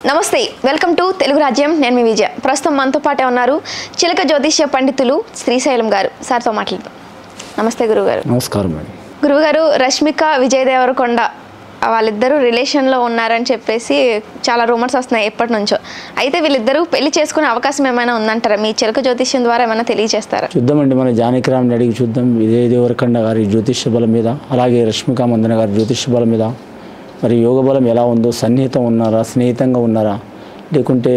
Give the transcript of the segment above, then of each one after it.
నమస్తే welcome to Telugu రాజ్యం నేను మీ విజయ ప్రస్తుతం మనతో పాటే ఉన్నారు చిలక జ్యోతిష్య పండితులు శ్రీశైలం గారు సార్తో మాట్లాడదాం నమస్తే గురుగారు నమస్కారం మేడం గురుగారు రష్మిక విజయ్ దేవరకొండ వాళ్ళిద్దరూ రిలేషన్లో ఉన్నారని చెప్పేసి చాలా రూమర్స్ వస్తున్నాయి ఎప్పటి నుంచో అయితే వీళ్ళిద్దరూ పెళ్లి చేసుకునే అవకాశం ఏమైనా ఉందంటారా మీ చిలక జ్యోతిష్యం ద్వారా ఏమైనా తెలియజేస్తారా చూద్దామండి మన జానకిరామ్ని అడిగి చూద్దాం విజయ్ దేవరకొండ గారి జ్యోతిష్య బలం మీద అలాగే రష్మిక మందన గారి జ్యోతిష్య బలం మీద మరి యోగ బలం ఎలా ఉందో సన్నిహితం ఉన్నారా స్నేహితంగా ఉన్నారా లేకుంటే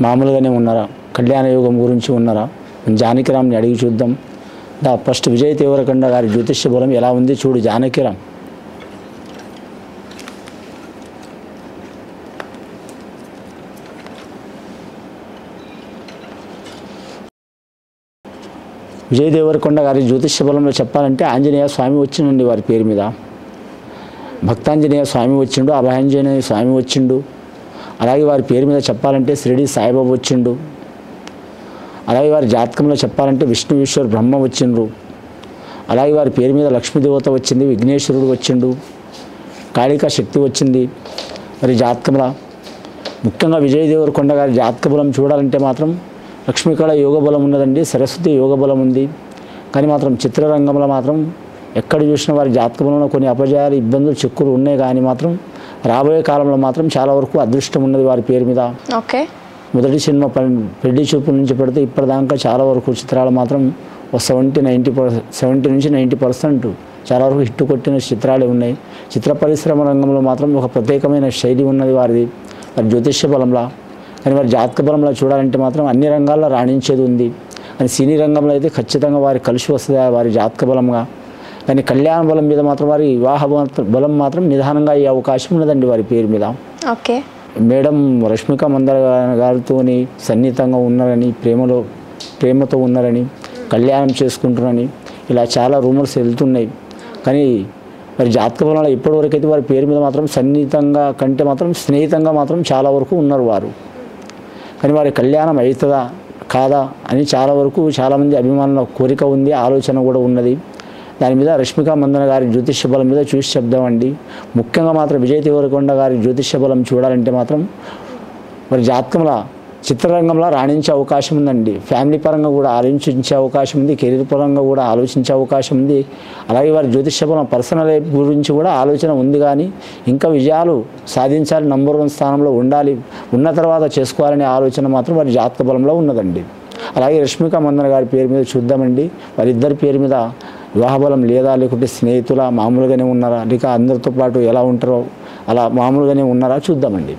మామూలుగానే ఉన్నారా కళ్యాణ యోగం గురించి ఉన్నారా జానకిరామ్ని అడిగి చూద్దాం ఫస్ట్ విజయ్ దేవరకొండ గారి జ్యోతిష్య బలం ఎలా ఉంది చూడు జానకిరామ్. విజయ్ దేవరకొండ గారి జ్యోతిష్య బలంలో చెప్పాలంటే ఆంజనేయ స్వామి వచ్చిండండి వారి పేరు మీద భక్తాంజనేయ స్వామి వచ్చిండు అభయాంజనేయ స్వామి వచ్చిండు అలాగే వారి పేరు మీద చెప్పాలంటే షిరిడి సాయిబాబా వచ్చిండు అలాగే వారి జాతకంలో చెప్పాలంటే విష్ణు ఈశ్వర్ బ్రహ్మ వచ్చిండ్రు అలాగే వారి పేరు మీద లక్ష్మీదేవత వచ్చింది విఘ్నేశ్వరుడు వచ్చిండు కాళికా శక్తి వచ్చింది మరి జాతకంలో ముఖ్యంగా విజయ్ దేవరకొండ గారి జాతక బలం చూడాలంటే మాత్రం లక్ష్మీకళ యోగ బలం ఉన్నదండి సరస్వతి యోగ బలం ఉంది కానీ మాత్రం చిత్రరంగంలో మాత్రం ఎక్కడ చూసినా వారి జాతక బలంలో కొన్ని అపజయాలు ఇబ్బందులు చిక్కులు ఉన్నాయి కానీ మాత్రం రాబోయే కాలంలో మాత్రం చాలా వరకు అదృష్టం ఉన్నది వారి పేరు మీద. ఓకే మొదటి సినిమా పెళ్లి చూపుల నుంచి పెడితే ఇప్పటిదాకా చాలా వరకు చిత్రాలు మాత్రం 70 నుంచి 90% చాలా వరకు హిట్ కొట్టిన చిత్రాలే ఉన్నాయి. చిత్ర పరిశ్రమ రంగంలో మాత్రం ఒక ప్రత్యేకమైన శైలి ఉన్నది వారి జ్యోతిష్య బలంలో. కానీ వారి జాతక బలంలో చూడాలంటే మాత్రం అన్ని రంగాల్లో రాణించేది ఉంది కానీ సినీ రంగంలో అయితే ఖచ్చితంగా వారి కలిసి వస్తుంది వారి జాతక బలంగా. కానీ కళ్యాణ బలం మీద మాత్రం వారి వివాహ బలం మాత్రం నిదానంగా అయ్యే అవకాశం ఉన్నదండి వారి పేరు మీద. ఓకే మేడం రష్మిక మందన గారితో సన్నిహితంగా ఉన్నారని ప్రేమతో ఉన్నారని కళ్యాణం చేసుకుంటున్నారని ఇలా చాలా రూమర్స్ వెళ్తున్నాయి కానీ మరి జాతక బలంలో ఇప్పటివరకు అయితే వారి పేరు మీద మాత్రం సన్నిహితంగా కంటే మాత్రం స్నేహితంగా మాత్రం చాలా వరకు ఉన్నారు వారు. కానీ వారి కళ్యాణం అవుతుందా కాదా అని చాలా వరకు చాలామంది అభిమానుల కోరిక ఉంది ఆలోచన కూడా ఉన్నది. దాని మీద రష్మిక మందన గారి జ్యోతిష్య బలం మీద చూసి చెప్దామండి. ముఖ్యంగా మాత్రం విజయ్ దేవరకొండ గారి జ్యోతిష్య బలం చూడాలంటే మాత్రం మరి జాతకంలో చిత్రరంగంలో రాణించే అవకాశం ఉందండి. ఫ్యామిలీ పరంగా కూడా ఆలోచించే అవకాశం ఉంది కెరీర్ పరంగా కూడా ఆలోచించే అవకాశం ఉంది. అలాగే వారి జ్యోతిష్య బలం పర్సనల్ లైఫ్ గురించి కూడా ఆలోచన ఉంది కానీ ఇంకా విజయాలు సాధించాలి నంబర్ 1 స్థానంలో ఉండాలి ఉన్న తర్వాత చేసుకోవాలనే ఆలోచన మాత్రం వారి జాతక బలంలో ఉన్నదండి. అలాగే రష్మిక మందన గారి పేరు మీద చూద్దామండి. వారిద్దరి పేరు మీద వివాహ బలం లేదా లేకుంటే స్నేహితుల మామూలుగానే ఉన్నారా లేక అందరితో పాటు ఎలా ఉంటారో అలా మామూలుగానే ఉన్నారా చూద్దామండి.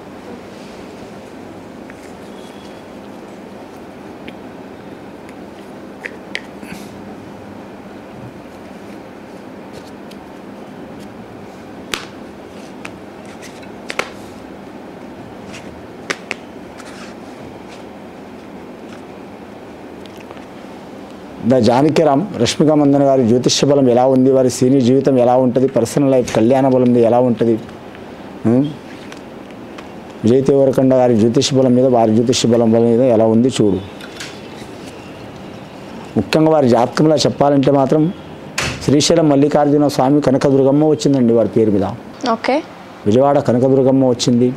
జానకిరామ్ రష్మిక మందన గారి జ్యోతిష్య బలం ఎలా ఉంది వారి సినీ జీవితం ఎలా ఉంటుంది పర్సనల్ లైఫ్ కళ్యాణ బలం ఎలా ఉంటుంది విజయ్ దేవరకొండ గారి జ్యోతిష్య బలం మీద వారి జ్యోతిష్య బలం మీద ఎలా ఉంది చూడు. ముఖ్యంగా వారి జాతకంలో చెప్పాలంటే మాత్రం శ్రీశైలం మల్లికార్జున స్వామి కనకదుర్గమ్మ వచ్చిందండి వారి పేరు మీద. ఓకే విజయవాడ కనకదుర్గమ్మ వచ్చింది.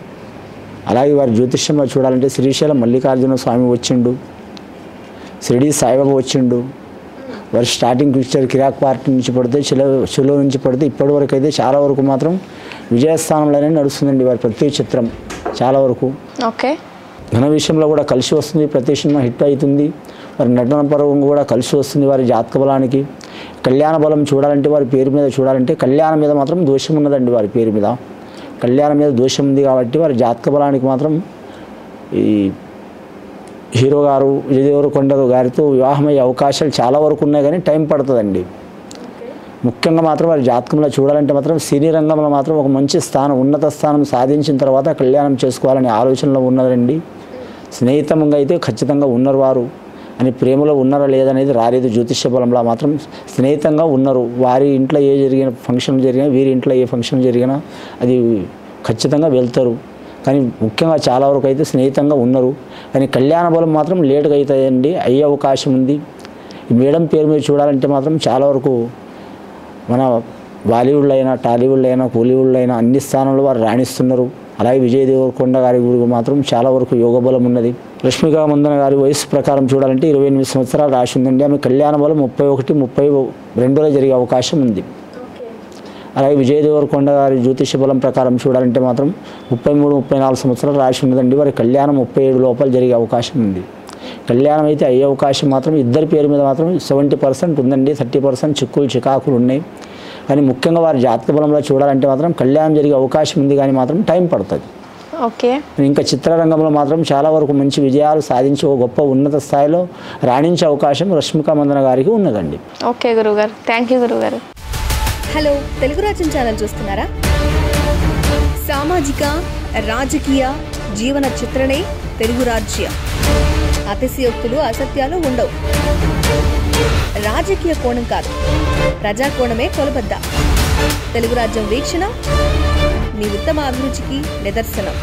అలాగే వారి జ్యోతిష్యంలో చూడాలంటే శ్రీశైలం మల్లికార్జున స్వామి వచ్చిండు షిరిడి సాయిబాబా వచ్చిండు. వారి స్టార్టింగ్ పిక్చర్ కిరాక్ పార్టీ నుంచి పడితే చెలో నుంచి పడితే ఇప్పటివరకు అయితే చాలా వరకు మాత్రం విజయస్థానంలోనే నడుస్తుందండి వారి ప్రతి చిత్రం చాలా వరకు. ఓకే ధన విషయంలో కూడా కలిసి వస్తుంది ప్రతి సినిమా హిట్ అవుతుంది. వారి నటన పరంగా కూడా కలిసి వస్తుంది వారి జాతక బలానికి. కళ్యాణ బలం చూడాలంటే వారి పేరు మీద చూడాలంటే కళ్యాణం మీద మాత్రం దోషం ఉన్నదండి వారి పేరు మీద. కళ్యాణం మీద దోషం ఉంది కాబట్టి వారి జాతక బలానికి మాత్రం ఈ హీరో గారు విజయ్ దేవరకొండ గారితో వివాహమయ్యే అవకాశాలు చాలా వరకు ఉన్నాయి కానీ టైం పడుతుందండి. ముఖ్యంగా మాత్రం వారి జాతకంలో చూడాలంటే మాత్రం సినీ రంగంలో మాత్రం ఒక మంచి స్థానం ఉన్నత స్థానం సాధించిన తర్వాత కళ్యాణం చేసుకోవాలనే ఆలోచనలో ఉన్నదండి. స్నేహితంగా అయితే ఖచ్చితంగా ఉన్నారు వారు అని ప్రేమలో ఉన్నారా లేదనేది రాలేదు. జ్యోతిష్య బలంలో మాత్రం స్నేహితంగా ఉన్నారు. వారి ఇంట్లో ఏ జరిగిన ఫంక్షన్ జరిగినా వీరి ఇంట్లో ఏ ఫంక్షన్ జరిగినా అది ఖచ్చితంగా వెళ్తారు కానీ ముఖ్యంగా చాలా వరకు అయితే స్నేహితంగా ఉన్నారు. కానీ కళ్యాణ బలం మాత్రం లేటుగా అవుతాయండి అయ్యే అవకాశం ఉంది. ఈ మేడం పేరు మీద చూడాలంటే మాత్రం చాలా వరకు మన బాలీవుడ్లో అయినా టాలీవుడ్లో అయినా కోలీవుడ్లో అయినా అన్ని స్థానాల్లో వారు రాణిస్తున్నారు. అలాగే విజయ్ దేవరకొండ గారి గురికి మాత్రం చాలా వరకు యోగ బలం ఉన్నది. రష్మిక మందన గారి వయసు ప్రకారం చూడాలంటే 28 సంవత్సరాలు రాసి ఉందండి. ఆమె కళ్యాణ బలం 31, 32లో జరిగే అవకాశం ఉంది. అలాగే విజయ్ దేవరకొండ గారి జ్యోతిష బలం ప్రకారం చూడాలంటే మాత్రం 33, 34 సంవత్సరాలు రాసి ఉన్నదండి. వారి కళ్యాణం 37 లోపల జరిగే అవకాశం ఉంది. కళ్యాణం అయితే అయ్యే అవకాశం మాత్రం ఇద్దరి పేరు మీద మాత్రం 70% ఉందండి. 30% చిక్కులు చికాకులు ఉన్నాయి. కానీ ముఖ్యంగా వారి జాతక బలంలో చూడాలంటే మాత్రం కళ్యాణం జరిగే అవకాశం ఉంది, కానీ మాత్రం టైం పడుతుంది. ఓకే. ఇంకా చిత్రరంగంలో మాత్రం చాలా వరకు మంచి విజయాలు సాధించి ఒక గొప్ప ఉన్నత స్థాయిలో రాణించే అవకాశం రష్మిక మందన గారికి ఉన్నదండి. ఓకే గురుగారు, థ్యాంక్ యూ గురుగారు. హలో, తెలుగు రాజ్యం ఛానల్ చూస్తున్నారా? సామాజిక, రాజకీయ, జీవన చిత్రణే తెలుగు రాజ్యం. అతిశయోక్తులు, అసత్యాలు ఉండవు. రాజకీయ కోణం కాదు, ప్రజా కోణమే కొలబద్ద. తెలుగు రాజ్యం వీక్షణ మీ ఉత్తమ అభిరుచికి నిదర్శనం.